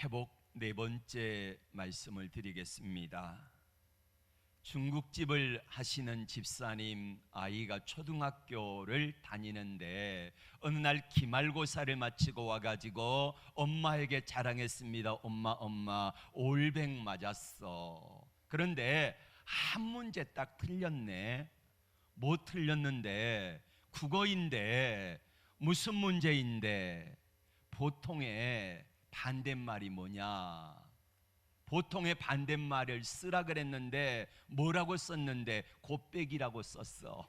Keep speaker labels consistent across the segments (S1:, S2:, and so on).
S1: 회복 네 번째 말씀을 드리겠습니다. 중국집을 하시는 집사님 아이가 초등학교를 다니는데 어느 날 기말고사를 마치고 와가지고 엄마에게 자랑했습니다. 엄마 올백 맞았어. 그런데 한 문제 딱 틀렸네. 뭐 틀렸는데 국어인데 무슨 문제인데 보통의 반대말이 뭐냐? 보통의 반대말을 쓰라 그랬는데 뭐라고 썼는데 곱빼기라고 썼어.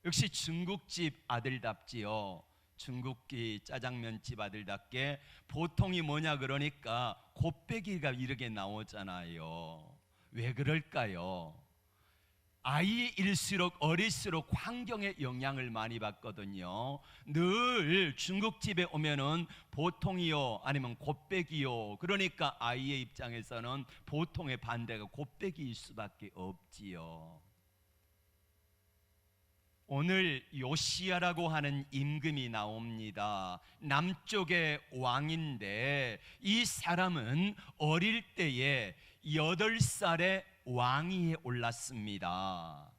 S1: 역시 중국집 아들답지요. 중국기 짜장면집 아들답게 보통이 뭐냐 그러니까 곱빼기가 이렇게 나오잖아요. 왜 그럴까요? 아이일수록 어릴수록 환경의 영향을 많이 받거든요. 늘 중국집에 오면은 보통이요 아니면 곱빼기요. 그러니까 아이의 입장에서는 보통의 반대가 곱빼기일 수밖에 없지요. 오늘 요시야라고 하는 임금이 나옵니다. 남쪽의 왕인데 이 사람은 어릴 때에 8살에 왕위에 올랐습니다.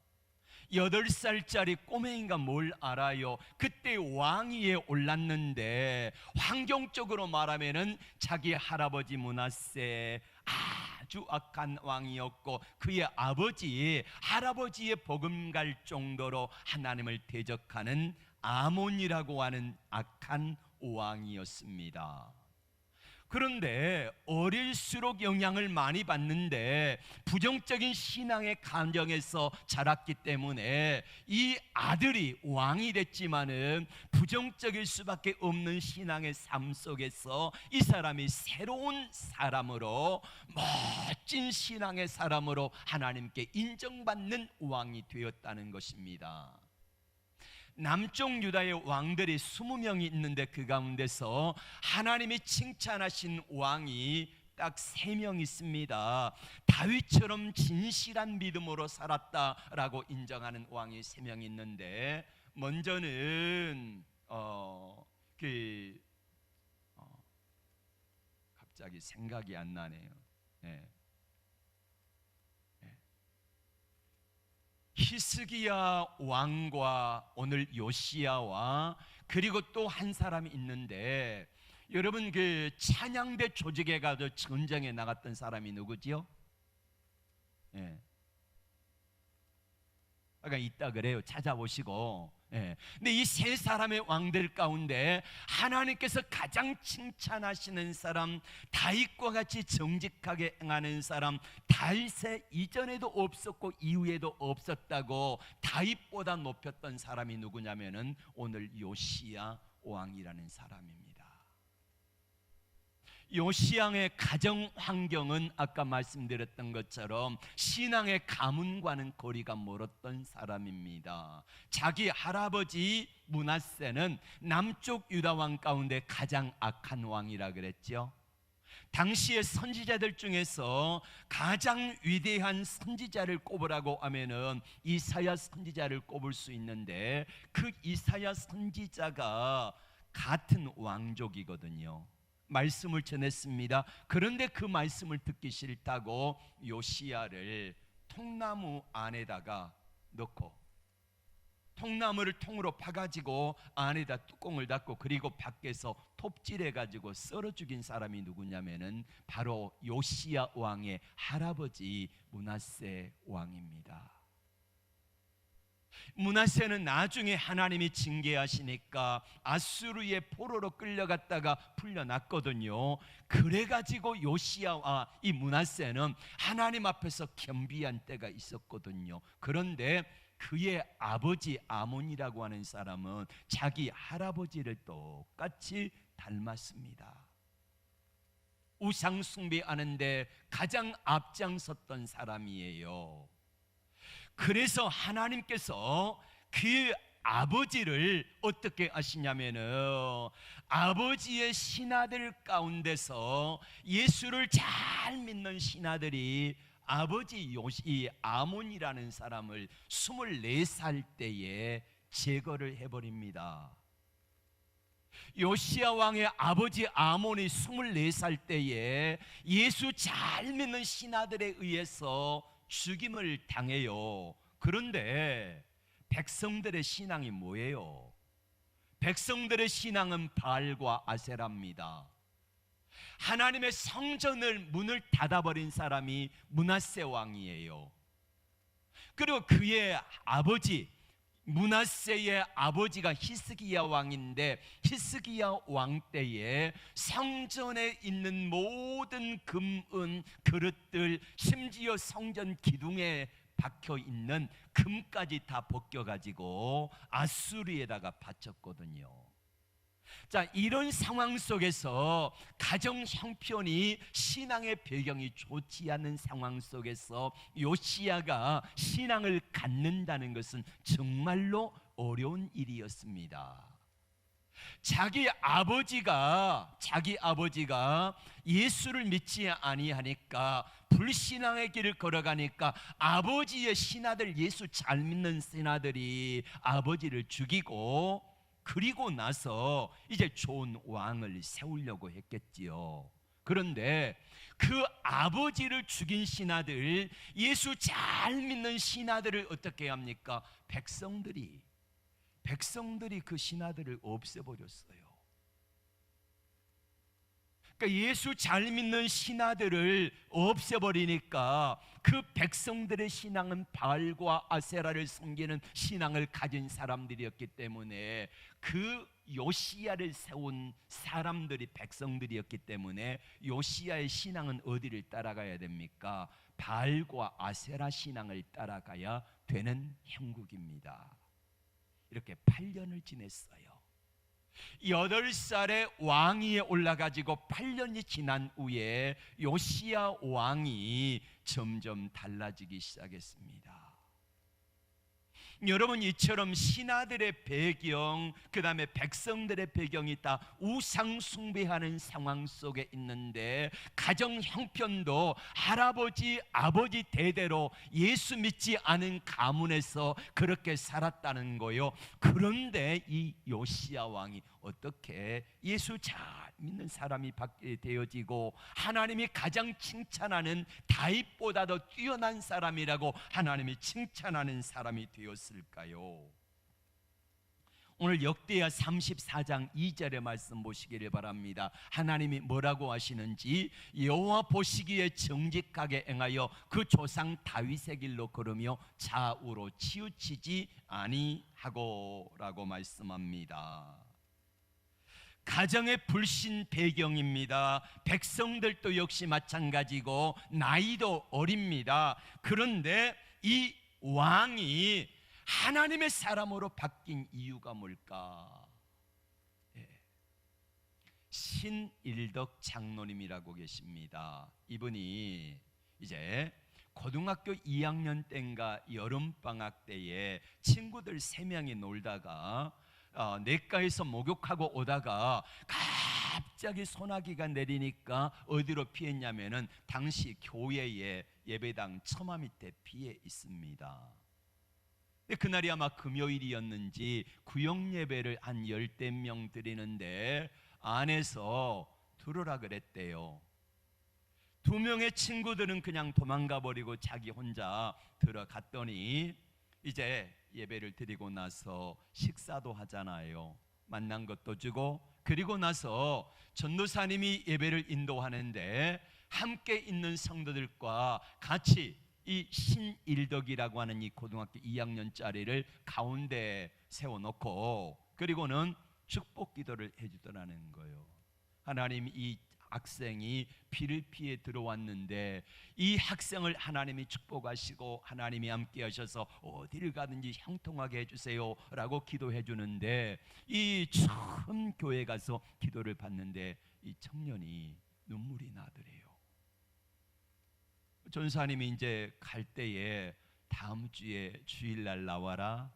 S1: 8살짜리 꼬맹이가 뭘 알아요? 그때 왕위에 올랐는데 환경적으로 말하면은 자기 할아버지 므낫세 아주 악한 왕이었고 그의 아버지 할아버지의 버금갈 정도로 하나님을 대적하는 아몬이라고 하는 악한 왕이었습니다. 그런데 어릴수록 영향을 많이 받는데 부정적인 신앙의 감정에서 자랐기 때문에 이 아들이 왕이 됐지만은 부정적일 수밖에 없는 신앙의 삶 속에서 이 사람이 새로운 사람으로 멋진 신앙의 사람으로 하나님께 인정받는 왕이 되었다는 것입니다. 남쪽 유다의 왕들이 20명이 있는데 그 가운데서 하나님이 칭찬하신 왕이 딱 3명 있습니다. 다윗처럼 진실한 믿음으로 살았다라고 인정하는 왕이 3명 있는데 먼저는 갑자기 생각이 안 나네요. 히스기야 왕과 오늘 요시야와 그리고 또 한 사람이 있는데 여러분 그 찬양대 조직에 가서 전쟁에 나갔던 사람이 누구지요? 아까 있다 그래요. 찾아보시고. 근데 이 3사람의 왕들 가운데 하나님께서 가장 칭찬하시는 사람, 다윗과 같이 정직하게 행하는 사람, 다윗의 이전에도 없었고 이후에도 없었다고 다윗보다 높였던 사람이 누구냐면은 오늘 요시야 왕이라는 사람입니다. 요시야의 가정 환경은 아까 말씀드렸던 것처럼 신앙의 가문과는 거리가 멀었던 사람입니다. 자기 할아버지 므낫세는 남쪽 유다 왕 가운데 가장 악한 왕이라 그랬죠. 당시의 선지자들 중에서 가장 위대한 선지자를 꼽으라고 하면은 이사야 선지자를 꼽을 수 있는데 그 이사야 선지자가 같은 왕족이거든요. 말씀을 전했습니다. 그런데 그 말씀을 듣기 싫다고 요시야를 통나무 안에다가 넣고 통나무를 통으로 파가지고 안에다 뚜껑을 닫고 그리고 밖에서 톱질해가지고 썰어 죽인 사람이 누구냐면은 바로 요시야 왕의 할아버지 므낫세 왕입니다. 므낫세는 나중에 하나님이 징계하시니까 아수르의 포로로 끌려갔다가 풀려났거든요. 그래가지고 요시야와 이 므낫세는 하나님 앞에서 겸비한 때가 있었거든요. 그런데 그의 아버지 아몬이라고 하는 사람은 자기 할아버지를 똑같이 닮았습니다. 우상 숭배하는데 가장 앞장섰던 사람이에요. 그래서 하나님께서 그 아버지를 어떻게 하시냐면은 아버지의 신하들 가운데서 예수를 잘 믿는 신하들이 아버지 요시 아몬이라는 사람을 24살 때에 제거를 해버립니다. 요시야 왕의 아버지 아몬이 24살 때에 예수 잘 믿는 신하들에 의해서 죽임을 당해요. 그런데 백성들의 신앙이 뭐예요? 백성들의 신앙은 바알과 아세라입니다. 하나님의 성전을 문을 닫아버린 사람이 므낫세 왕이에요. 그리고 그의 아버지 므낫세의 아버지가 히스기야 왕인데, 히스기야 왕 때에 성전에 있는 모든 금, 은, 그릇들, 심지어 성전 기둥에 박혀 있는 금까지 다 벗겨가지고 아수르에다가 바쳤거든요. 자, 이런 상황 속에서 가정 형편이, 신앙의 배경이 좋지 않은 상황 속에서 요시야가 신앙을 갖는다는 것은 정말로 어려운 일이었습니다. 자기 아버지가 예수를 믿지 아니하니까, 불신앙의 길을 걸어가니까 아버지의 신하들, 예수 잘 믿는 신하들이 아버지를 죽이고, 그리고 나서 이제 좋은 왕을 세우려고 했겠지요. 그런데 그 아버지를 죽인 신하들, 예수 잘 믿는 신하들을 어떻게 합니까? 백성들이 그 신하들을 없애버렸어요. 그러니까 예수 잘 믿는 신하들을 없애버리니까 그 백성들의 신앙은 바알과 아세라를 섬기는 신앙을 가진 사람들이었기 때문에, 그 요시야를 세운 사람들이 백성들이었기 때문에 요시야의 신앙은 어디를 따라가야 됩니까? 바알과 아세라 신앙을 따라가야 되는 형국입니다. 이렇게 8년을 지냈어요. 8살에 왕위에 올라가지고 8년이 지난 후에 요시야 왕이 점점 달라지기 시작했습니다. 여러분, 이처럼 신하들의 배경, 그 다음에 백성들의 배경이 다 우상 숭배하는 상황 속에 있는데, 가정 형편도 할아버지 아버지 대대로 예수 믿지 않은 가문에서 그렇게 살았다는 거요. 그런데 이 요시야 왕이 어떻게 예수 잘 믿는 사람이 되어지고, 하나님이 가장 칭찬하는 다윗보다 더 뛰어난 사람이라고 하나님이 칭찬하는 사람이 되었을까요? 오늘 역대하 34장 2절의 말씀 보시기를 바랍니다. 하나님이 뭐라고 하시는지, 여호와 보시기에 정직하게 행하여 그 조상 다윗의 길로 걸으며 좌우로 치우치지 아니하고 라고 말씀합니다. 가정의 불신 배경입니다. 백성들도 역시 마찬가지고 나이도 어립니다. 그런데 이 왕이 하나님의 사람으로 바뀐 이유가 뭘까? 신일덕 장로님이라고 계십니다. 이분이 이제 고등학교 2학년 때인가 여름방학 때에 친구들 3명이 놀다가 냇가에서 목욕하고 오다가 갑자기 소나기가 내리니까 어디로 피했냐면은 당시 교회의 예배당 처마 밑에 피해 있습니다. 그날이 아마 금요일이었는지 구역 예배를 한 10명 드리는데 안에서 들으라 그랬대요. 2명의 친구들은 그냥 도망가 버리고 자기 혼자 들어갔더니, 이제 예배를 드리고 나서 식사도 하잖아요. 만난 것도 주고, 그리고 나서 전도사님이 예배를 인도하는데 함께 있는 성도들과 같이 이 신일덕이라고 하는 이 고등학교 2학년짜리를 가운데 세워놓고, 그리고는 축복 기도를 해주더라는 거예요. 하나님, 이 학생이 비를 피해 들어왔는데 이 학생을 하나님이 축복하시고 하나님이 함께 하셔서 어디를 가든지 형통하게 해주세요 라고 기도해 주는데, 이 처음 교회 가서 기도를 받는데 이 청년이 눈물이 나더래요. 전사님이 이제 갈 때에 다음 주에 주일날 나와라.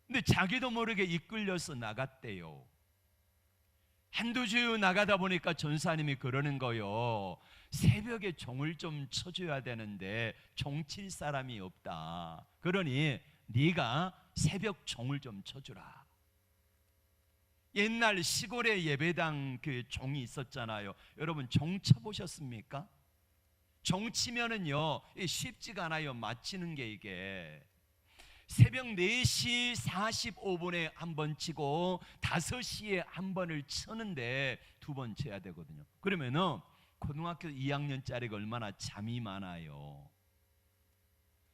S1: 근데 자기도 모르게 이끌려서 나갔대요. 한두 주 나가다 보니까 전사님이 그러는 거요. 새벽에 종을 좀 쳐줘야 되는데 종 칠 사람이 없다. 그러니 네가 새벽 종을 좀 쳐주라. 옛날 시골에 예배당 그 종이 있었잖아요. 여러분 종 쳐보셨습니까? 종 치면은요 쉽지가 않아요. 맞히는 게 이게 새벽 4시 45분에 한 번 치고 5시에 한 번을 치는데 2번 쳐야 되거든요. 그러면은 고등학교 2학년짜리가 얼마나 잠이 많아요.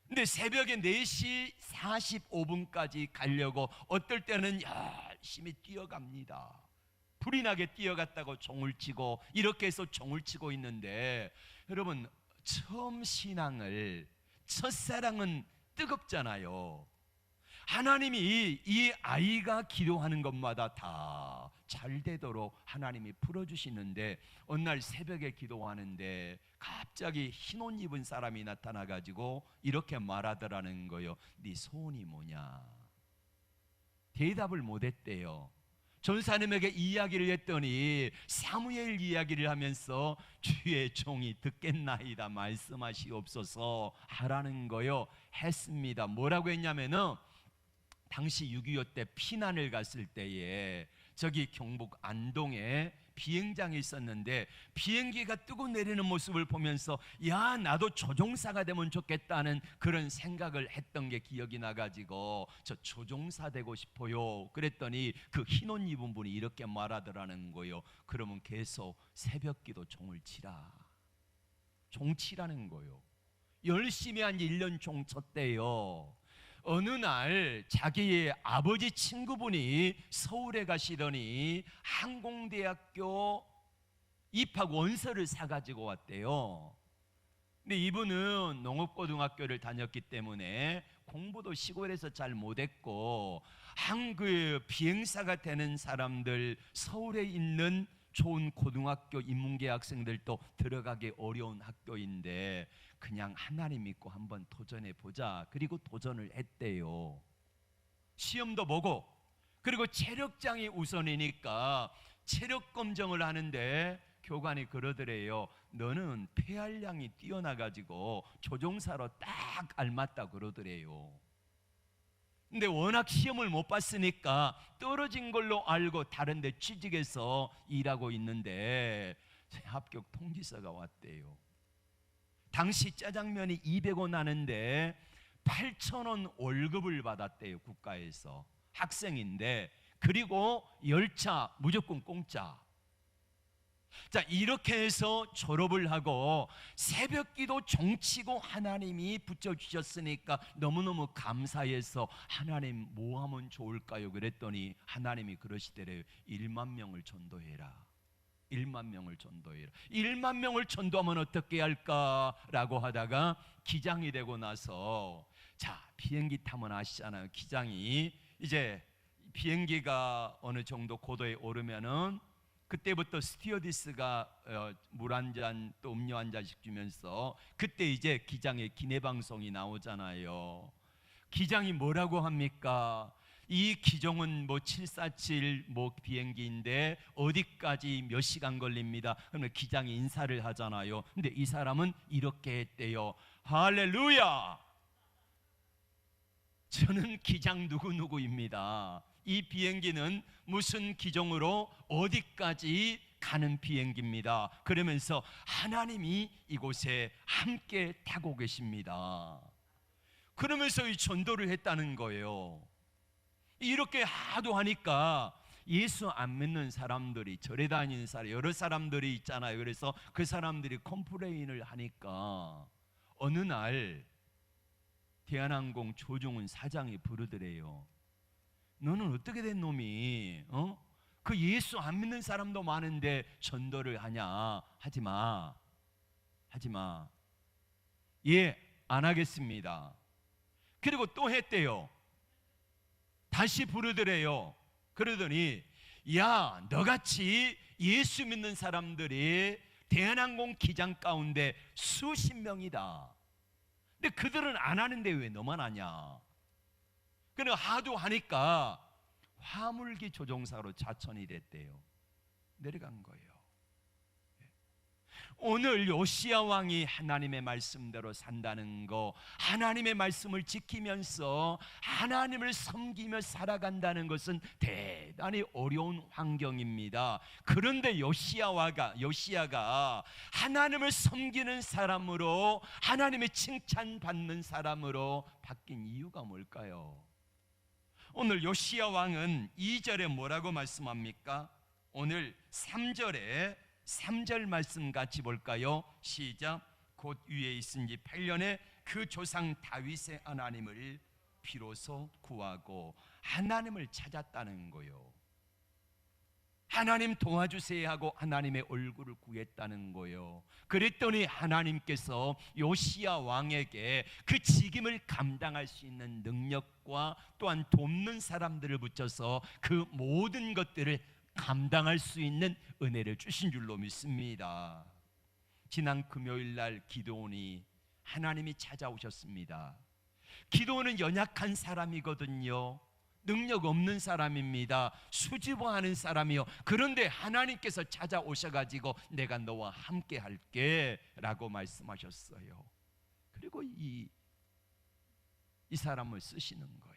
S1: 근데 새벽에 4시 45분까지 가려고 어떨 때는 열심히 뛰어갑니다. 불이 나게 뛰어갔다고 종을 치고 이렇게 해서 종을 치고 있는데, 여러분 처음 신앙을, 첫사랑은 뜨겁잖아요. 하나님이 이 아이가 기도하는 것마다 다 잘 되도록 하나님이 풀어주시는데, 어느 날 새벽에 기도하는데 갑자기 흰 옷 입은 사람이 나타나가지고 이렇게 말하더라는 거예요. 네 소원이 뭐냐? 대답을 못했대요. 전사님에게 이야기를 했더니 사무엘 이야기를 하면서 주의 종이 듣겠나이다 말씀하시옵소서 하라는 거요 했습니다. 뭐라고 했냐면은 당시 6.25 때 피난을 갔을 때에 저기 경북 안동에 비행장이 있었는데 비행기가 뜨고 내리는 모습을 보면서 야 나도 조종사가 되면 좋겠다는 그런 생각을 했던 게 기억이 나가지고 저 조종사 되고 싶어요 그랬더니 그 흰 옷 입은 분이 이렇게 말하더라는 거예요. 그러면 계속 새벽기도 종을 치라. 종 치라는 거예요. 열심히 한 1년 종 쳤대요. 어느 날 자기의 아버지 친구분이 서울에 가시더니 항공대학교 입학 원서를 사가지고 왔대요. 근데 이분은 농업고등학교를 다녔기 때문에 공부도 시골에서 잘 못했고 한국 비행사가 되는 사람들, 서울에 있는 좋은 고등학교 인문계 학생들도 들어가기 어려운 학교인데 그냥 하나님 믿고 한번 도전해 보자. 그리고 도전을 했대요. 시험도 보고, 그리고 체력장이 우선이니까 체력 검정을 하는데 교관이 그러더래요. 너는 폐활량이 뛰어나가지고 조종사로 딱 알맞다 그러더래요. 근데 워낙 시험을 못 봤으니까 떨어진 걸로 알고 다른 데 취직해서 일하고 있는데 합격 통지서가 왔대요. 당시 짜장면이 200원 하는데 8,000원 월급을 받았대요. 국가에서. 학생인데, 그리고 열차 무조건 공짜. 자, 이렇게 해서 졸업을 하고 새벽기도 종치고 하나님이 붙여주셨으니까 너무너무 감사해서 하나님 뭐 하면 좋을까요? 그랬더니 하나님이 그러시더래요. 1만 명을 전도해라. 1만 명을 전도해라. 1만 명을 전도하면 어떻게 할까라고 하다가 기장이 되고 나서, 자, 비행기 타면 아시잖아요. 기장이 이제 비행기가 어느 정도 고도에 오르면은 그때부터 스튜어디스가 물 한 잔 또 음료 한 잔씩 주면서 그때 이제 기장의 기내 방송이 나오잖아요. 기장이 뭐라고 합니까? 이 기종은 뭐 747 뭐 비행기인데 어디까지 몇 시간 걸립니다. 그러면 기장이 인사를 하잖아요. 근데 이 사람은 이렇게 했대요. 할렐루야! 저는 기장 누구누구입니다. 이 비행기는 무슨 기종으로 어디까지 가는 비행기입니다. 그러면서 하나님이 이곳에 함께 타고 계십니다. 그러면서 이 전도를 했다는 거예요. 이렇게 하도 하니까 예수 안 믿는 사람들이, 절에 다니는 사람, 여러 사람들이 있잖아요. 그래서 그 사람들이 컴플레인을 하니까 어느 날 대한항공 조종훈 사장이 부르더래요. 너는 어떻게 된 놈이 그 예수 안 믿는 사람도 많은데 전도를 하냐? 하지마. 하지마. 예, 안 하겠습니다. 그리고 또 했대요. 다시 부르더래요. 그러더니 야, 너같이 예수 믿는 사람들이 대한항공 기장 가운데 수십 명이다. 근데 그들은 안 하는데 왜 너만 하냐? 그러니까 하도 하니까 화물기 조종사로 자천이 됐대요. 내려간 거예요. 오늘 요시야 왕이 하나님의 말씀대로 산다는 거, 하나님의 말씀을 지키면서 하나님을 섬기며 살아간다는 것은 대단히 어려운 환경입니다. 그런데 요시야가 하나님을 섬기는 사람으로, 하나님의 칭찬받는 사람으로 바뀐 이유가 뭘까요? 오늘 요시야 왕은 2절에 뭐라고 말씀합니까? 오늘 3절 말씀 같이 볼까요? 시작. 곧 위에 있은지 8년에 그 조상 다윗의 하나님을 비로소 구하고 하나님을 찾았다는 거요. 하나님 도와주세요 하고 하나님의 얼굴을 구했다는 거요. 그랬더니 하나님께서 요시야 왕에게 그 직임을 감당할 수 있는 능력과 또한 돕는 사람들을 붙여서 그 모든 것들을 감당할 수 있는 은혜를 주신 줄로 믿습니다. 지난 금요일 날 기드온이 하나님이 찾아오셨습니다. 기드온은 연약한 사람이거든요. 능력 없는 사람입니다. 수줍어하는 사람이요. 그런데 하나님께서 찾아오셔가지고 내가 너와 함께 할게 라고 말씀하셨어요. 그리고 이 사람을 쓰시는 거예요.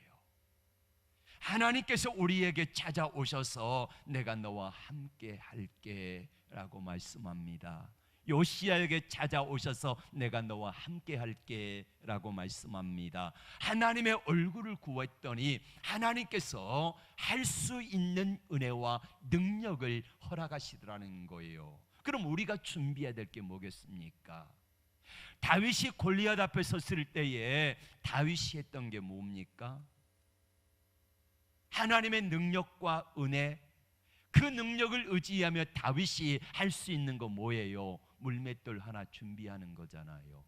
S1: 하나님께서 우리에게 찾아오셔서 내가 너와 함께 할게 라고 말씀합니다. 요시야에게 찾아오셔서 내가 너와 함께 할게 라고 말씀합니다. 하나님의 얼굴을 구했더니 하나님께서 할 수 있는 은혜와 능력을 허락하시더라는 거예요. 그럼 우리가 준비해야 될 게 뭐겠습니까? 다윗이 골리앗 앞에 섰을 때에 다윗이 했던 게 뭡니까? 하나님의 능력과 은혜, 그 능력을 의지하며 다윗이 할 수 있는 거 뭐예요? 물맷돌 하나 준비하는 거잖아요.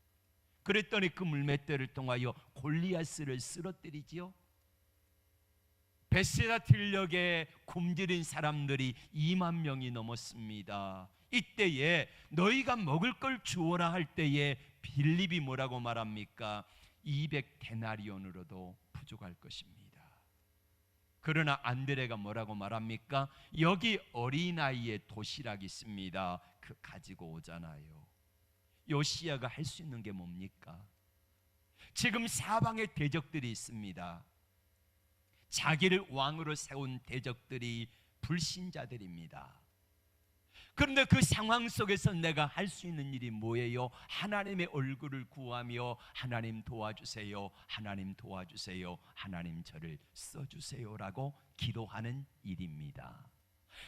S1: 그랬더니 그 물맷돌을 통하여 골리앗을 쓰러뜨리지요. 베세다 들녘에 굶주린 사람들이 2만 명이 넘었습니다. 이때에 너희가 먹을 걸 주어라 할 때에 빌립이 뭐라고 말합니까? 200데나리온으로도 부족할 것입니다. 그러나 안드레가 뭐라고 말합니까? 여기 어린아이의 도시락이 있습니다. 그 가지고 오잖아요. 요시야가 할 수 있는 게 뭡니까? 지금 사방에 대적들이 있습니다. 자기를 왕으로 세운 대적들이 불신자들입니다. 그런데 그 상황 속에서 내가 할 수 있는 일이 뭐예요? 하나님의 얼굴을 구하며 하나님 도와주세요, 하나님 도와주세요, 하나님 저를 써주세요라고 기도하는 일입니다.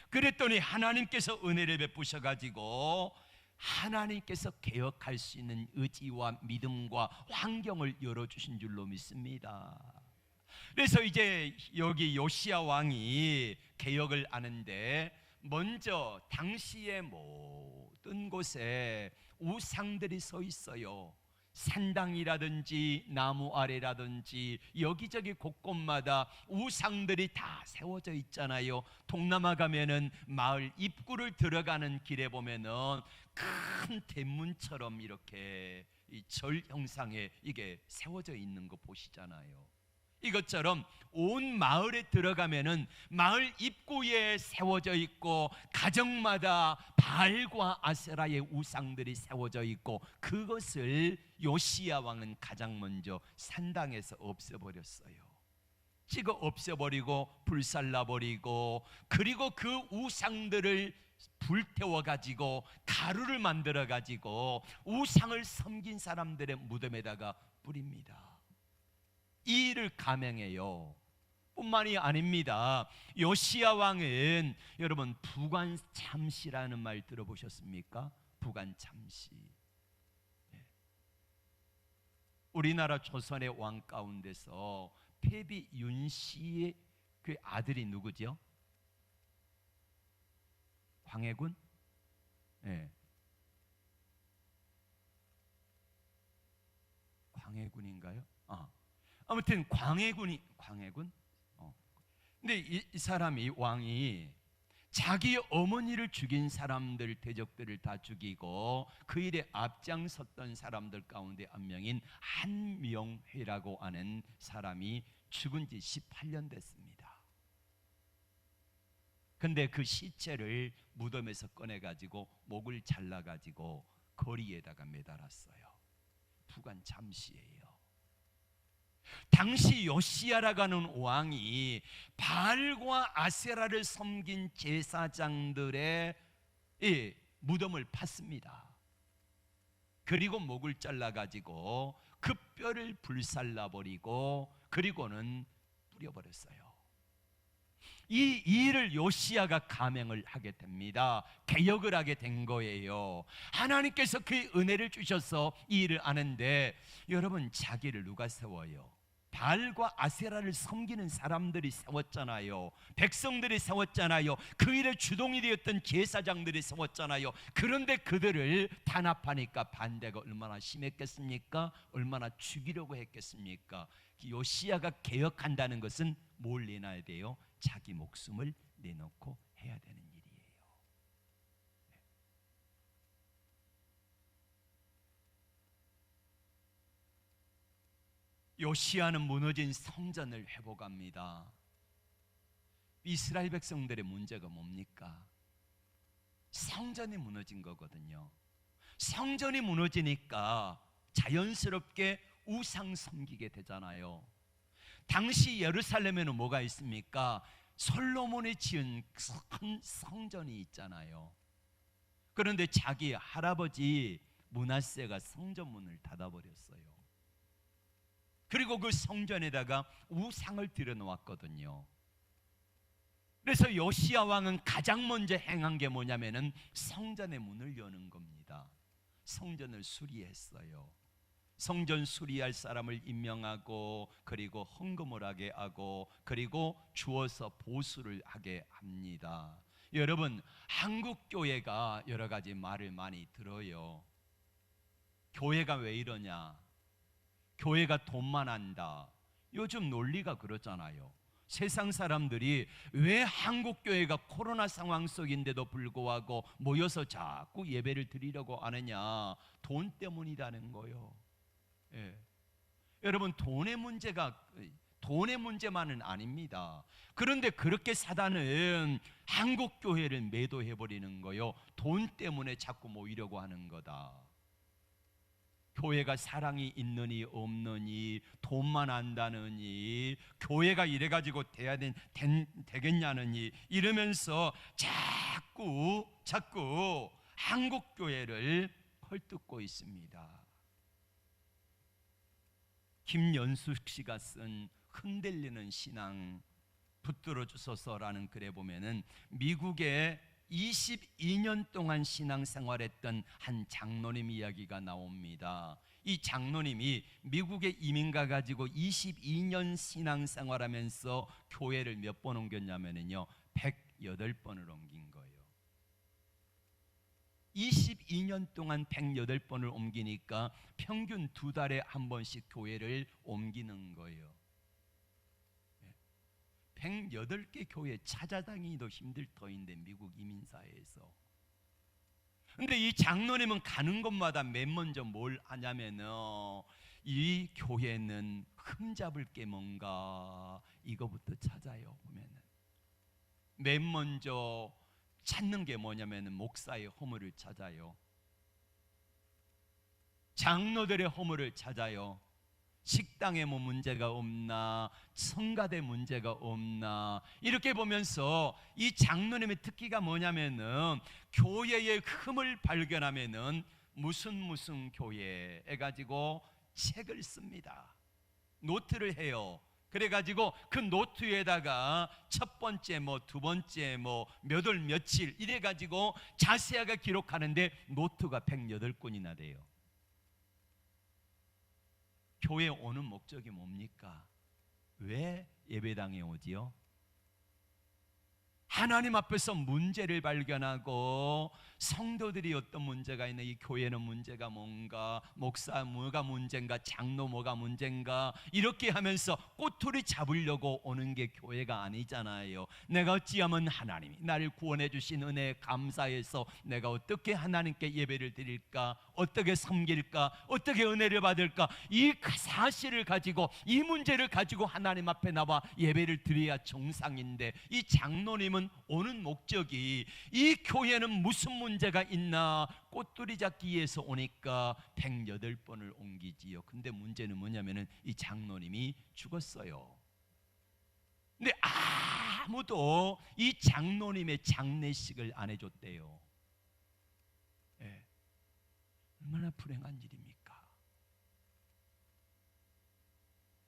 S1: 그랬더니 하나님께서 은혜를 베푸셔가지고 하나님께서 개혁할 수 있는 의지와 믿음과 환경을 열어주신 줄로 믿습니다. 그래서 이제 여기 요시야 왕이 개혁을 하는데 먼저 당시의 모든 곳에 우상들이 서 있어요. 산당이라든지 나무 아래라든지 여기저기 곳곳마다 우상들이 다 세워져 있잖아요. 동남아 가면은 마을 입구를 들어가는 길에 보면은 큰 대문처럼 이렇게 이 절 형상에 이게 세워져 있는 거 보시잖아요. 이것처럼 온 마을에 들어가면은 마을 입구에 세워져 있고 가정마다 바알과 아세라의 우상들이 세워져 있고 그것을 요시야 왕은 가장 먼저 산당에서 없애버렸어요. 찍어 없애버리고 불살라버리고 그리고 그 우상들을 불태워가지고 가루를 만들어가지고 우상을 섬긴 사람들의 무덤에다가 뿌립니다. 이 일을 감행해요. 뿐만이 아닙니다. 요시야 왕은 여러분 부관참시라는 말 들어보셨습니까? 부관참시. 우리나라 조선의 왕 가운데서 폐비 윤씨의 그 아들이 누구죠? 광해군? 네. 광해군인가요? 아무튼 광해군. 근데 이 사람이 왕이 자기 어머니를 죽인 사람들 대적들을 다 죽이고 그 일에 앞장섰던 사람들 가운데 한 명인 한명회라고 하는 사람이 죽은 지 18년 됐습니다. 근데 그 시체를 무덤에서 꺼내가지고 목을 잘라가지고 거리에다가 매달았어요. 부관 잠시예요. 당시 요시야라고 하는 왕이 바알과 아세라를 섬긴 제사장들의 무덤을 팠습니다. 그리고 목을 잘라가지고 그 뼈를 불살라버리고 그리고는 뿌려버렸어요. 이 일을 요시야가 감행을 하게 됩니다. 개혁을 하게 된 거예요. 하나님께서 그 은혜를 주셔서 이 일을 하는데, 여러분, 자기를 누가 세워요? 바알과 아세라를 섬기는 사람들이 세웠잖아요. 백성들이 세웠잖아요. 그 일에 주동이 되었던 제사장들이 세웠잖아요. 그런데 그들을 탄압하니까 반대가 얼마나 심했겠습니까? 얼마나 죽이려고 했겠습니까? 요시야가 개혁한다는 것은 뭘 내놔야 돼요? 자기 목숨을 내놓고 해야 되는 일이에요. 요시야는 무너진 성전을 회복합니다. 이스라엘 백성들의 문제가 뭡니까? 성전이 무너진 거거든요. 성전이 무너지니까 자연스럽게 우상 섬기게 되잖아요. 당시 예루살렘에는 뭐가 있습니까? 솔로몬이 지은 큰 성전이 있잖아요. 그런데 자기 할아버지 므낫세가 성전문을 닫아버렸어요. 그리고 그 성전에다가 우상을 들여놓았거든요. 그래서 요시야 왕은 가장 먼저 행한 게 뭐냐면은 성전의 문을 여는 겁니다. 성전을 수리했어요. 성전 수리할 사람을 임명하고 그리고 헌금을 하게 하고 그리고 주어서 보수를 하게 합니다. 여러분, 한국 교회가 여러 가지 말을 많이 들어요. 교회가 왜 이러냐? 교회가 돈만 한다. 요즘 논리가 그렇잖아요. 세상 사람들이 왜 한국 교회가 코로나 상황 속인데도 불구하고 모여서 자꾸 예배를 드리려고 하느냐? 돈 때문이라는 거요. 예. 여러분, 돈의 문제만은 아닙니다. 그런데 그렇게 사단은 한국 교회를 매도해 버리는 거요. 돈 때문에 자꾸 모이려고 하는 거다. 교회가 사랑이 있느니 없느니, 돈만 안다느니, 교회가 이래가지고 되겠냐느니 이러면서 자꾸 한국 교회를 헐뜯고 있습니다. 김연숙 씨가 쓴 흔들리는 신앙 붙들어 주소서라는 글에 보면은 미국에 22년 동안 신앙생활했던 한 장로님 이야기가 나옵니다. 이 장로님이 미국에 이민 가가지고 22년 신앙생활하면서 교회를 몇 번 옮겼냐면요 108번을 옮긴 거예요. 22년 동안 108번을 옮기니까 평균 2달에 한 번씩 교회를 옮기는 거예요. 108개 교회 찾아다니기도 힘들 터인데 미국 이민사회에서. 근데 이 장로님은 가는 곳마다 맨 먼저 뭘 하냐면은 이 교회는 흠잡을 게 뭔가 이거부터 찾아요. 보면은 맨 먼저 찾는 게 뭐냐면은 목사의 허물을 찾아요. 장로들의 허물을 찾아요. 식당에 뭐 문제가 없나, 성가대 문제가 없나, 이렇게 보면서 이 장로님의 특기가 뭐냐면은 교회의 흠을 발견하면은 무슨 교회 해가지고 책을 씁니다. 노트를 해요. 그래가지고 그 노트에다가 첫 번째 두 번째 몇 월 며칠 이래가지고 자세하게 기록하는데 노트가 108권이나 돼요. 교회 오는 목적이 뭡니까? 왜 예배당에 오지요? 하나님 앞에서 문제를 발견하고 성도들이 어떤 문제가 있나, 이 교회는 문제가 뭔가, 목사 뭐가 문제인가, 장로 뭐가 문제인가, 이렇게 하면서 꼬투리 잡으려고 오는 게 교회가 아니잖아요. 내가 어찌하면 하나님이 나를 구원해 주신 은혜에 감사해서 내가 어떻게 하나님께 예배를 드릴까, 어떻게 섬길까, 어떻게 은혜를 받을까, 이 사실을 가지고, 이 문제를 가지고 하나님 앞에 나와 예배를 드려야 정상인데, 이 장로님은 그러면 오는 목적이 이 교회는 무슨 문제가 있나 꽃두리 잡기 위해서 오니까 108번을 옮기지요. 근데 문제는 뭐냐면은 이 장로님이 죽었어요. 근데 아무도 이 장로님의 장례식을 안 해줬대요. 예. 얼마나 불행한 일입니까?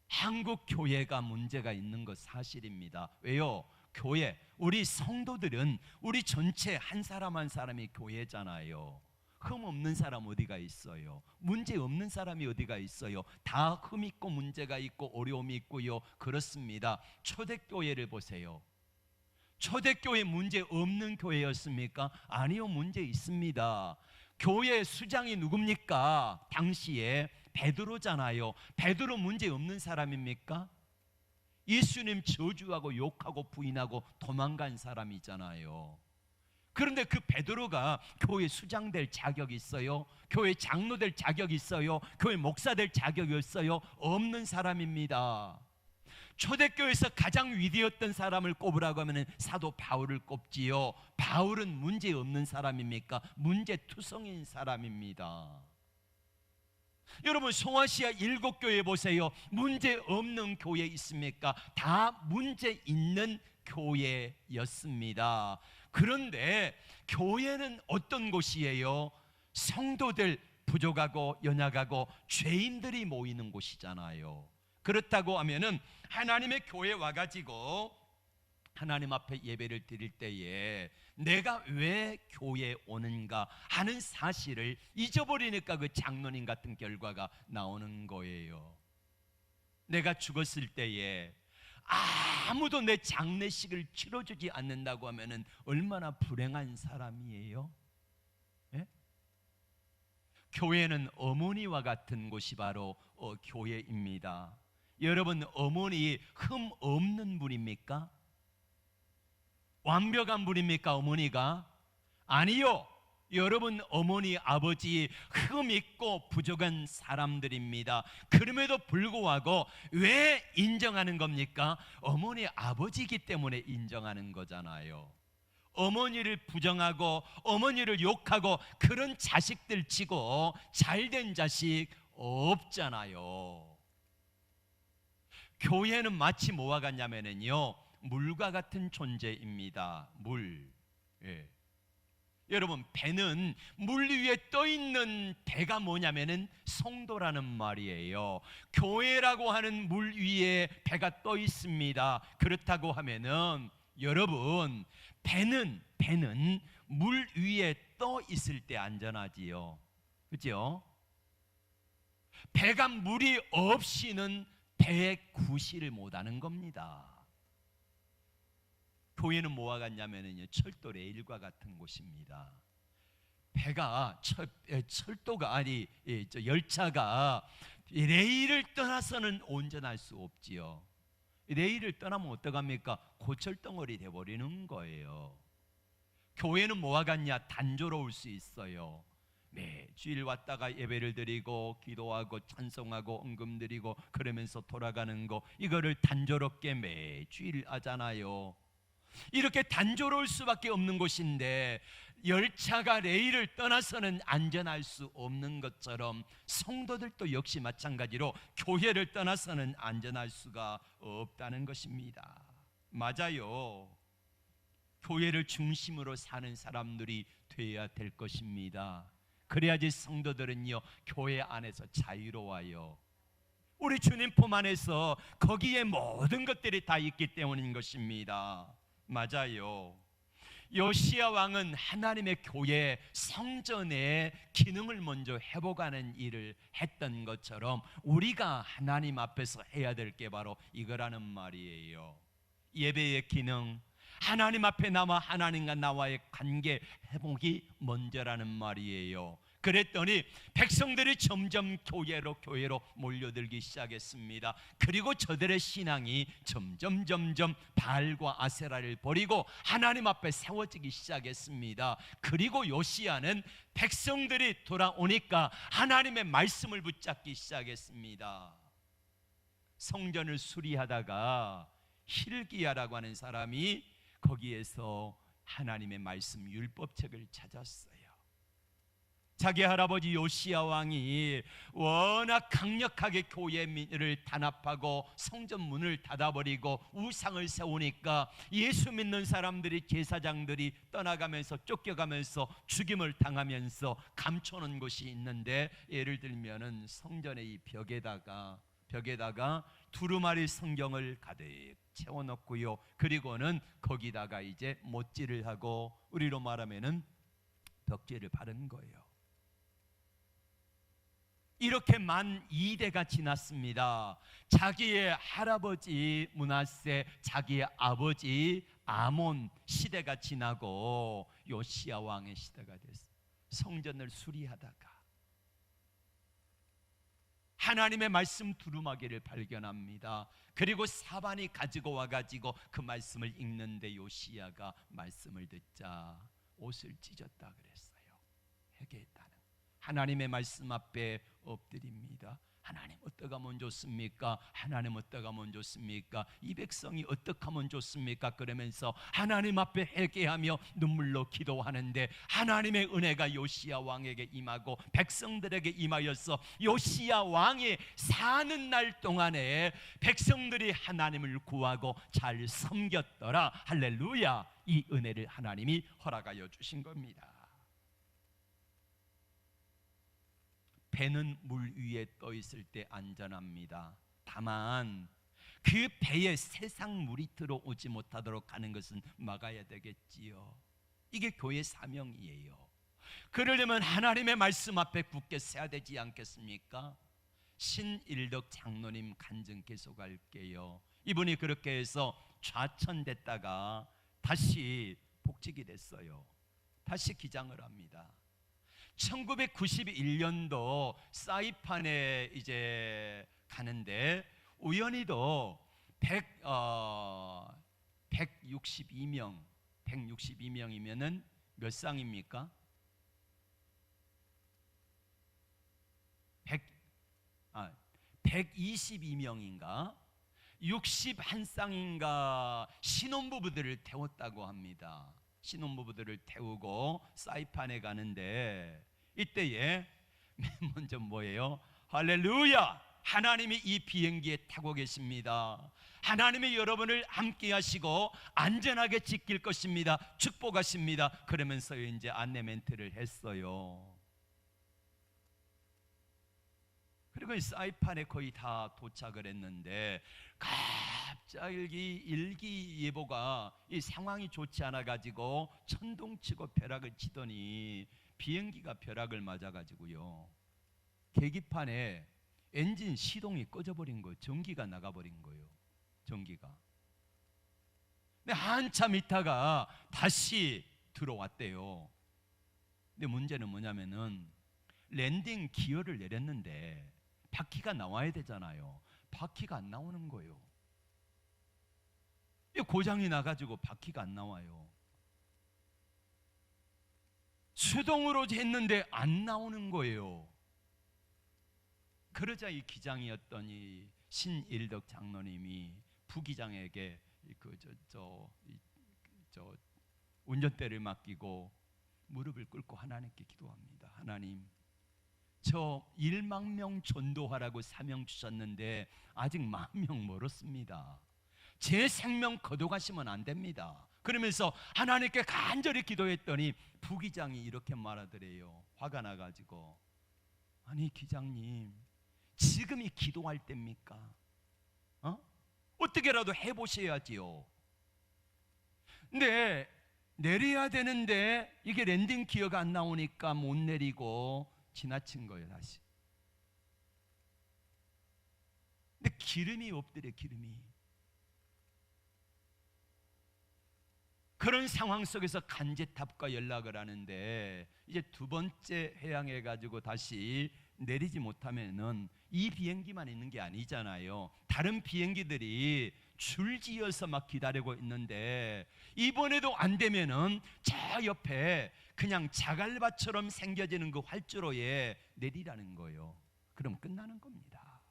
S1: 한국 교회가 문제가 있는 것 사실입니다. 왜요? 교회, 우리 성도들은 우리 전체 한 사람 한 사람이 교회잖아요. 흠 없는 사람 어디가 있어요? 문제 없는 사람이 어디가 있어요? 다 흠 있고 문제가 있고 어려움이 있고요. 그렇습니다. 초대교회를 보세요. 초대교회 문제 없는 교회였습니까? 아니요, 문제 있습니다. 교회 수장이 누굽니까? 당시에 베드로잖아요. 베드로 문제 없는 사람입니까? 예수님 저주하고 욕하고 부인하고 도망간 사람이잖아요. 그런데 그 베드로가 교회 수장 될 자격이 있어요? 교회 장로 될 자격이 있어요? 교회 목사 될 자격이 있어요? 없는 사람입니다. 초대교회에서 가장 위대했던 사람을 꼽으라고 하면 사도 바울을 꼽지요. 바울은 문제 없는 사람입니까? 문제투성인 사람입니다. 여러분, 송아시아 7교회 보세요. 문제 없는 교회 있습니까? 다 문제 있는 교회였습니다. 그런데 교회는 어떤 곳이에요? 성도들 부족하고 연약하고 죄인들이 모이는 곳이잖아요. 그렇다고 하면은 하나님의 교회 와가지고 하나님 앞에 예배를 드릴 때에 내가 왜 교회에 오는가 하는 사실을 잊어버리니까 그 장로님 같은 결과가 나오는 거예요. 내가 죽었을 때에 아무도 내 장례식을 치러주지 않는다고 하면은 얼마나 불행한 사람이에요? 예? 교회는 어머니와 같은 곳이 바로 교회입니다. 여러분, 어머니 흠 없는 분입니까? 완벽한 분입니까? 어머니가? 아니요. 여러분, 어머니 아버지 흠 있고 부족한 사람들입니다. 그럼에도 불구하고 왜 인정하는 겁니까? 어머니 아버지이기 때문에 인정하는 거잖아요. 어머니를 부정하고 어머니를 욕하고 그런 자식들 치고 잘된 자식 없잖아요. 교회는 마치 뭐와 같냐면요, 물과 같은 존재입니다. 물. 예. 여러분, 배는 물 위에 떠 있는 배가 뭐냐면은 성도라는 말이에요. 교회라고 하는 물 위에 배가 떠 있습니다. 그렇다고 하면은 여러분, 배는 물 위에 떠 있을 때 안전하지요. 그렇죠? 배가 물이 없이는 배의 구실을 못하는 겁니다. 교회는 뭐와 같냐면요, 철도 레일과 같은 곳입니다. 배가 철도가 아니 열차가 레일을 떠나서는 온전할 수 없지요. 레일을 떠나면 어떡합니까? 고철덩어리 돼버리는 거예요. 교회는 뭐와 같냐? 단조로울 수 있어요. 매주일 왔다가 예배를 드리고 기도하고 찬송하고 헌금 드리고 그러면서 돌아가는 거, 이거를 단조롭게 매주일 하잖아요. 이렇게 단조로울 수밖에 없는 곳인데 열차가 레일을 떠나서는 안전할 수 없는 것처럼 성도들도 역시 마찬가지로 교회를 떠나서는 안전할 수가 없다는 것입니다. 맞아요. 교회를 중심으로 사는 사람들이 되어야 될 것입니다. 그래야지 성도들은요, 교회 안에서 자유로워요. 우리 주님 품 안에서 거기에 모든 것들이 다 있기 때문인 것입니다. 맞아요. 요시야 왕은 하나님의 교회 성전의 기능을 먼저 회복하는 일을 했던 것처럼 우리가 하나님 앞에서 해야 될 게 바로 이거라는 말이에요. 예배의 기능, 하나님 앞에 나와 하나님과 나와의 관계 회복이 먼저라는 말이에요. 그랬더니 백성들이 점점 교회로 몰려들기 시작했습니다. 그리고 저들의 신앙이 점점 바알과 아세라를 버리고 하나님 앞에 세워지기 시작했습니다. 그리고 요시야는 백성들이 돌아오니까 하나님의 말씀을 붙잡기 시작했습니다. 성전을 수리하다가 hil기야라고 하는 사람이 거기에서 하나님의 말씀 율법책을 찾았어요. 자기 할아버지 요시야 왕이 워낙 강력하게 교회를 단합하고 성전 문을 닫아버리고 우상을 세우니까 예수 믿는 사람들이, 제사장들이 떠나가면서 쫓겨가면서 죽임을 당하면서 감춰놓은 곳이 있는데, 예를 들면은 성전의 이 벽에다가 두루마리 성경을 가득 채워놓고요, 그리고는 거기다가 이제 못질을 하고, 우리로 말하면은 벽지를 바른 거예요. 이렇게 만 2대가 지났습니다. 자기의 할아버지 므낫세, 자기의 아버지 아몬 시대가 지나고 요시야 왕의 시대가 됐어요. 성전을 수리하다가 하나님의 말씀 두루마기를 발견합니다. 그리고 사반이 가지고 와가지고 그 말씀을 읽는데, 요시야가 말씀을 듣자 옷을 찢었다 그랬어요. 회개했다는, 하나님의 말씀 앞에 엎드립니다. 하나님 어떻게 하면 좋습니까? 하나님 어떻게 하면 좋습니까? 이 백성이 어떻게 하면 좋습니까? 그러면서 하나님 앞에 회개하며 눈물로 기도하는데, 하나님의 은혜가 요시야 왕에게 임하고 백성들에게 임하여서 요시야 왕이 사는 날 동안에 백성들이 하나님을 구하고 잘 섬겼더라. 할렐루야. 이 은혜를 하나님이 허락하여 주신 겁니다. 배는 물 위에 떠 있을 때 안전합니다. 다만 그 배에 세상 물이 들어오지 못하도록 하는 것은 막아야 되겠지요. 이게 교회 사명이에요. 그러려면 하나님의 말씀 앞에 굳게 서야 되지 않겠습니까? 신일덕 장로님 간증 계속할게요. 이분이 그렇게 해서 좌천됐다가 다시 복직이 됐어요. 다시 기장을 합니다. 1991년도 사이판에 이제 가는데, 우연히도 162명이면은 몇 쌍입니까? 122명인가 61쌍인가 신혼부부들을 태웠다고 합니다. 신혼부부들을 태우고 사이판에 가는데, 이때에 먼저 뭐예요? 할렐루야! 하나님이 이 비행기에 타고 계십니다. 하나님이 여러분을 함께 하시고 안전하게 지킬 것입니다. 축복하십니다. 그러면서 이제 안내 멘트를 했어요. 그리고 이 사이판에 거의 다 도착을 했는데, 갑자기 일기예보가 이 상황이 좋지 않아 가지고 천둥치고 벼락을 치더니 비행기가 벼락을 맞아 가지고요, 계기판에 엔진 시동이 꺼져버린 거예요. 전기가 나가버린 거예요. 전기가. 근데 한참 있다가 다시 들어왔대요. 근데 문제는 뭐냐면은 랜딩 기어를 내렸는데 바퀴가 나와야 되잖아요. 바퀴가 안 나오는 거예요. 고장이 나가지고 바퀴가 안 나와요. 수동으로 했는데 안 나오는 거예요. 그러자 이 기장이었던 이 신일덕 장로님이 부기장에게 운전대를 맡기고 무릎을 꿇고 하나님께 기도합니다. 하나님, 저 1만 명 전도하라고 사명 주셨는데 아직 10,000명 멀었습니다. 제 생명 거둬가시면 안 됩니다. 그러면서 하나님께 간절히 기도했더니 부기장이 이렇게 말하더래요. 화가 나가지고, 아니 기장님, 지금이 기도할 때입니까? 어떻게라도 해보셔야지요. 근데 내려야 되는데 이게 랜딩 기어가 안 나오니까 못 내리고 지나친 거예요. 다시. 근데 기름이 없더래. 기름이. 그런 상황 속에서 간제탑과 연락을 하는데, 이제 두 번째 해양해 가지고 다시 내리지 못하면은 이 비행기만 있는 게 아니잖아요. 다른 비행기들이 줄지어서 막 기다리고 있는데, 이번에도 안 되면은 저 옆에 그냥 자갈밭처럼 생겨지는 그 활주로에 내리라는 거예요. 그럼 끝나는 겁니다.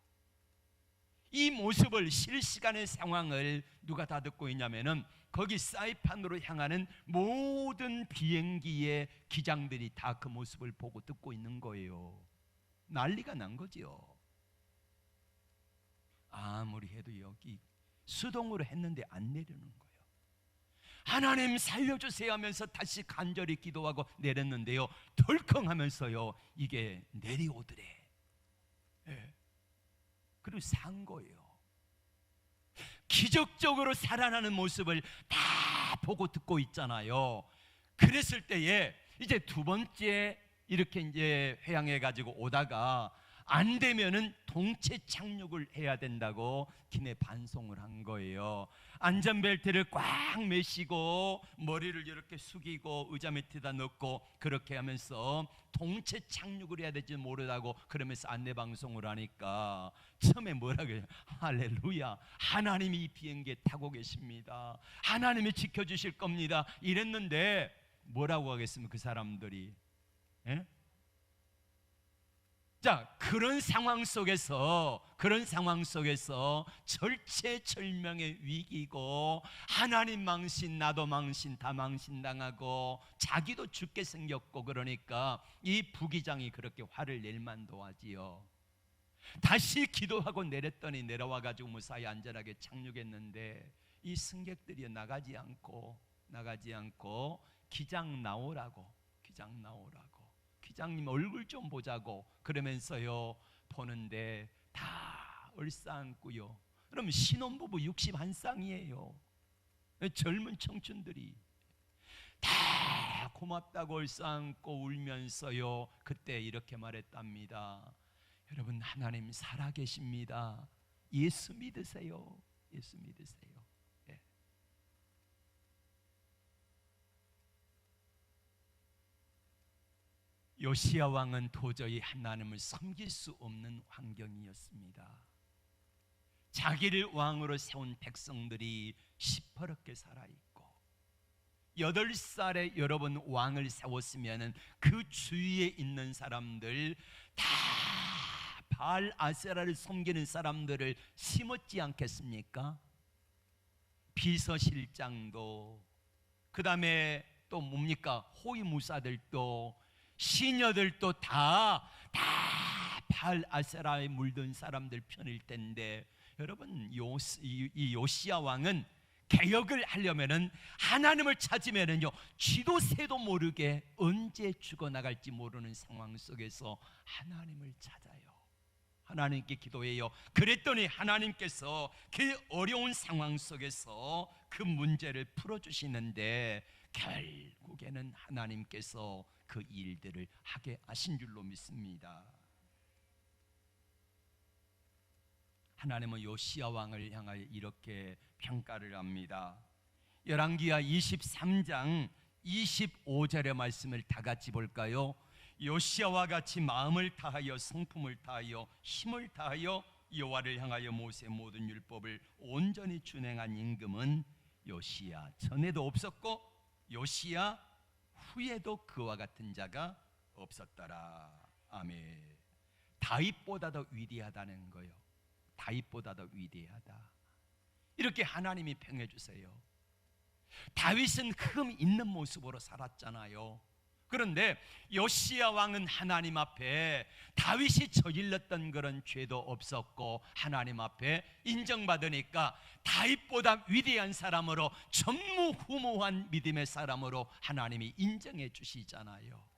S1: 이 모습을, 실시간의 상황을 누가 다 듣고 있냐면은 거기 사이판으로 향하는 모든 비행기의 기장들이 다 그 모습을 보고 듣고 있는 거예요. 난리가 난 거지요. 아무리 해도 여기 수동으로 했는데 안 내리는 거예요. 하나님 살려주세요 하면서 다시 간절히 기도하고 내렸는데요, 덜컹 하면서요 이게 내려오더래. 예. 그리고 산 거예요. 기적적으로 살아나는 모습을 다 보고 듣고 있잖아요. 그랬을 때에 이제 두 번째 이렇게 이제 회항해 가지고 오다가 안 되면은 동체 착륙을 해야 된다고 기내 반송을 한 거예요. 안전벨트를 꽉 매시고 머리를 이렇게 숙이고 의자 밑에다 넣고 그렇게 하면서 동체 착륙을 해야 될지 모르다고 그러면서 안내 방송을 하니까 처음에 뭐라 그래요? 할렐루야, 하나님이 이 비행기에 타고 계십니다, 하나님이 지켜주실 겁니다 이랬는데 뭐라고 하겠습니까 그 사람들이? 예? 자, 그런 상황 속에서 절체절명의 위기고 하나님 망신, 나도 망신, 다 망신당하고 자기도 죽게 생겼고 그러니까 이 부기장이 그렇게 화를 낼 만도 하지요. 다시 기도하고 내렸더니 내려와 가지고 무사히 안전하게 착륙했는데 이 승객들이 나가지 않고 기장 나오라고 기장님 얼굴 좀 보자고 그러면서요 보는데 다 얼싸안고요. 그럼 신혼부부 61쌍이에요. 젊은 청춘들이 다 고맙다고 얼싸안고 울면서요 그때 이렇게 말했답니다. 여러분, 하나님 살아계십니다. 예수 믿으세요. 예수 믿으세요. 예. 요시야 왕은 도저히 하나님을 섬길 수 없는 환경이었습니다. 자기를 왕으로 세운 백성들이 시퍼렇게 살아있고 8살에 여러분 왕을 세웠으면 그 주위에 있는 사람들 다 바알 아세라를 섬기는 사람들을 심었지 않겠습니까? 비서실장도 그 다음에 또 뭡니까? 호위무사들도 시녀들도 다 바알 아세라에 물든 사람들 편일 텐데 여러분 이 요시야 왕은 개혁을 하려면은 하나님을 찾으면은요 쥐도 새도 모르게 언제 죽어나갈지 모르는 상황 속에서 하나님을 찾아요. 하나님께 기도해요. 그랬더니 하나님께서 그 어려운 상황 속에서 그 문제를 풀어주시는데 결국에는 하나님께서 그 일들을 하게 하신 줄로 믿습니다. 하나님은 요시야 왕을 향하여 이렇게 평가를 합니다. 열왕기하 23장 25절의 말씀을 다 같이 볼까요? 요시야와 같이 마음을 다하여 성품을 다하여 힘을 다하여 여호와를 향하여 모세의 모든 율법을 온전히 준행한 임금은 요시야 전에도 없었고 요시야 후에도 그와 같은 자가 없었더라. 아멘. 다윗보다 더 위대하다는 거예요. 다윗보다 더 위대하다. 이렇게 하나님이 평해 주세요. 다윗은 흠 있는 모습으로 살았잖아요. 그런데 요시야 왕은 하나님 앞에 다윗이 저질렀던 그런 죄도 없었고 하나님 앞에 인정받으니까 다윗보다 위대한 사람으로 전무후무한 믿음의 사람으로 하나님이 인정해 주시잖아요.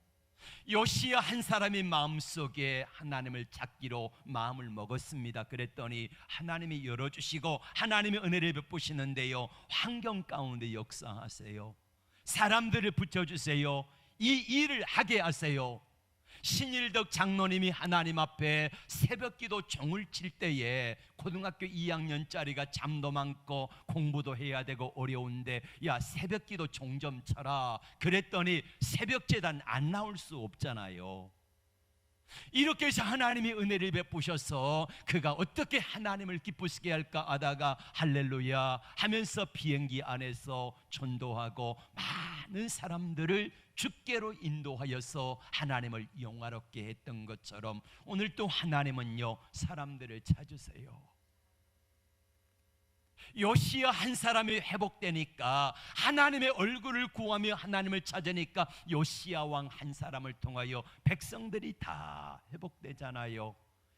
S1: 요시야 한 사람이 마음속에 하나님을 찾기로 마음을 먹었습니다. 그랬더니 하나님이 열어주시고 하나님의 은혜를 베푸시는데요 환경 가운데 역사하세요. 사람들을 붙여주세요. 이 일을 하게 하세요. 신일덕 장로님이 하나님 앞에 새벽기도 종을 칠 때에 고등학교 2학년짜리가 잠도 많고 공부도 해야 되고 어려운데 야 새벽기도 종 좀 쳐라 그랬더니 새벽재단 안 나올 수 없잖아요. 이렇게 해서 하나님이 은혜를 베푸셔서 그가 어떻게 하나님을 기쁘시게 할까 하다가 할렐루야 하면서 비행기 안에서 전도하고 많은 사람들을 주께로 인도하여서 하나님을 영화롭게 했던 것처럼 오늘 또 하나님은요 사람들을 찾으세요. 요시야 한 사람이 회복되니까, 하나님의 얼굴을 구하며 하나님을 찾으니까 요시야 왕 한 사람을 통하여 백성들이 다 회복되잖아요.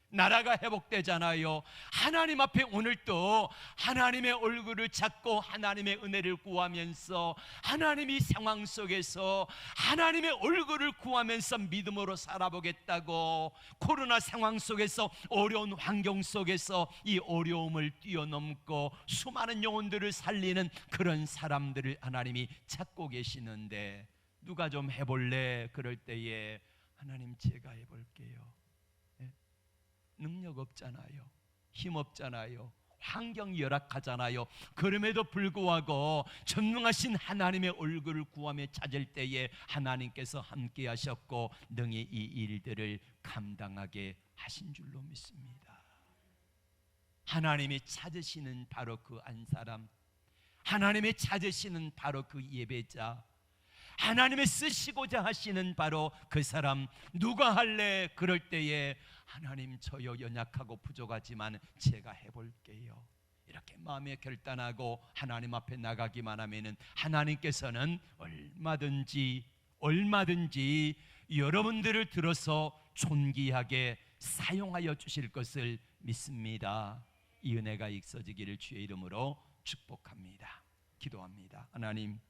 S1: 나라가 회복되잖아요. 하나님 앞에 오늘도 하나님의 얼굴을 찾고 하나님의 은혜를 구하면서, 하나님이 상황 속에서 하나님의 얼굴을 구하면서 믿음으로 살아보겠다고, 코로나 상황 속에서, 어려운 환경 속에서 이 어려움을 뛰어넘고 수많은 영혼들을 살리는 그런 사람들을 하나님이 찾고 계시는데, 누가 좀 해볼래? 그럴 때에 하나님 제가 해볼게요. 능력 없잖아요. 힘 없잖아요. 환경이 열악하잖아요. 그럼에도 불구하고 전능하신 하나님의 얼굴을 구하며 찾을 때에 하나님께서 함께 하셨고 능히 이 일들을 감당하게 하신 줄로 믿습니다. 하나님이 찾으시는 바로 그 한 사람, 하나님이 찾으시는 바로 그 예배자, 하나님의 쓰시고자 하시는 바로 그 사람, 누가 할래? 그럴 때에 하나님 저요 연약하고 부족하지만 제가 해볼게요, 이렇게 마음에 결단하고 하나님 앞에 나가기만 하면은 하나님께서는 얼마든지 여러분들을 들어서 존귀하게 사용하여 주실 것을 믿습니다. 이 은혜가 있어지기를 주의 이름으로 축복합니다. 기도합니다. 하나님,